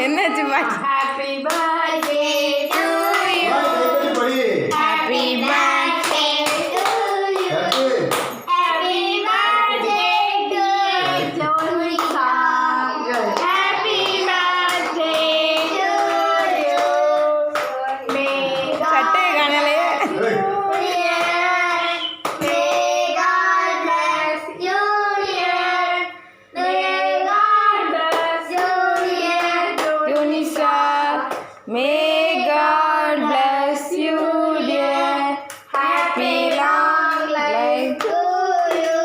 என்னாச்சு பாட்டு? Happy birthday to you. Happy birthday to you. Happy birthday to Jonica. Happy birthday to you. May சட்டை காணலையே. God bless you, dear. May God bless you, dear. யூனிஷா, may God bless you, dear. Happy long life to you.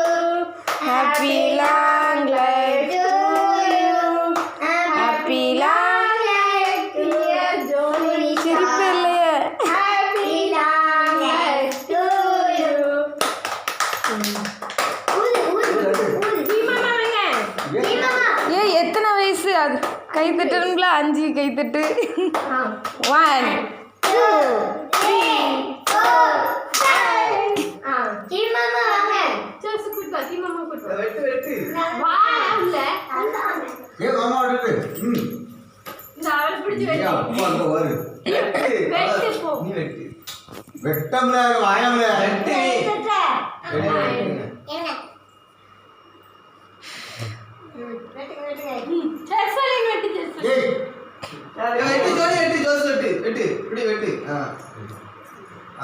happy long life to you. happy long life, dear Jonica. சிரிப்பு இல்லையே. Happy long life to you. ஏய் எத்தனை வயசு அது? கை தட்டணுங்களா? 5 கை தட்டு. 1 2 3 4 5 மாமா வாங்க Jose கூட்டு வா மாமா கூட்டு வா வெட்டு வா உள்ள ஏ மாமா வெட்டு நான் அவளை பிடிச்சு ஏ அப்பா அங்க வரு வெட்டு போ நீ வெட்டு வெட்டம்ல வாயம்ல வெட்டு என்ன செல்ஃபோன் வெட்டு செல்ஃபோன் ஏய் வெட்டு ஜோடி வெட்டு ஜோஸ் வெட்டு வெட்டு இப்படி வெட்டு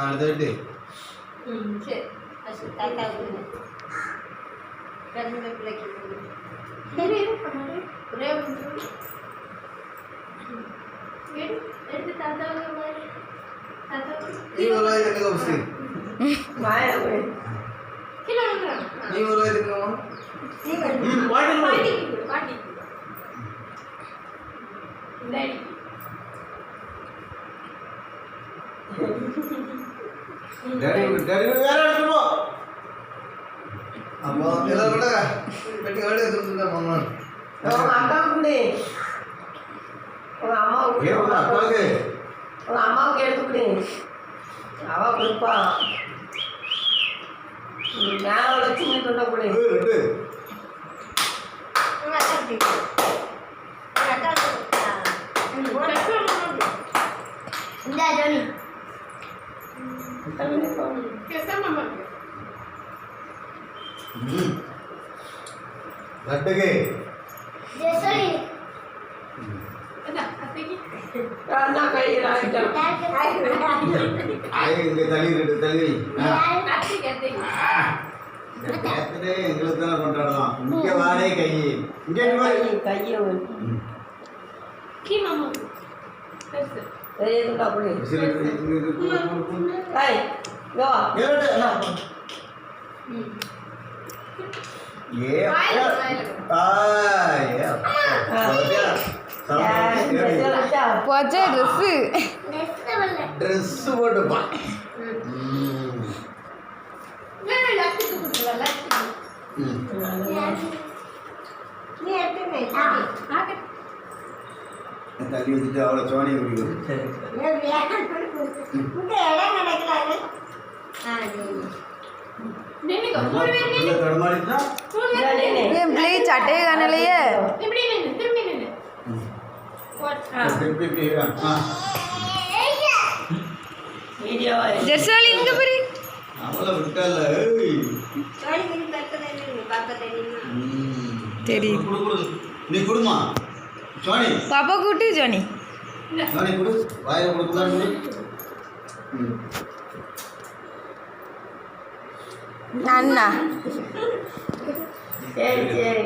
அது வெட்டு சரி அசு தாத்தா கொடுங்க கண்ணு பிள்ளைக்கு சரி பண்ணு ஒரே ஒரு எடுத்து தாத்தாவுக்கு மாதிரி நீ ஒரு வாய் தண்ணி கோப்சி கிலோ வந்துடும் நீ ஒரு வாய் தண்ணிமா பாட்டி பாட்டி டேடி டேடி வேற எடுத்து போ அப்போ எல்லாரும் கூட வெட்டி வாடி எடுத்துட்டு மாமா உங்க அக்காவுக்கு உங்க அம்மாவுக்கு ஏ உங்க அப்பாக்கு உங்க அம்மாவுக்கு எடுத்துக்கிடு அவ கொடுப்பா மேல சின்ன தொண்டை கொடு வெட்டு உங்க அக்கா இந்த ஜோனி பேசாம லட்டுக்கு ஜெசரி அண்ணா கையில் ஆய் இங்க தள்ளி ரெண்டு தள்ளி இந்த பேர்த்டே எங்களுக்கு தானே கொண்டாடலாம் இங்க வாடே கை இங்க கையை கீ மாமா பெருசு பெரிய துண்டா கொடு ஏய் யோ போச்சே ட்ரெஸ்ஸு. ட்ரெஸ் போட்டுப்பா தள்ளி வச்சுட்டு அவளை சோனி குடிக்கும் தடமாடிட்டா ஏன் பிள்ளை சட்டையை காணலையே. ஜெர்சாலி இங்க பாரு. அவளை விட்டால சரி நீ குடுமா சோனி பாப்பா கூட்டு ஜோனி. சோனி குடு வாயில கொடுக்கலாம் அண்ணா சரி சரி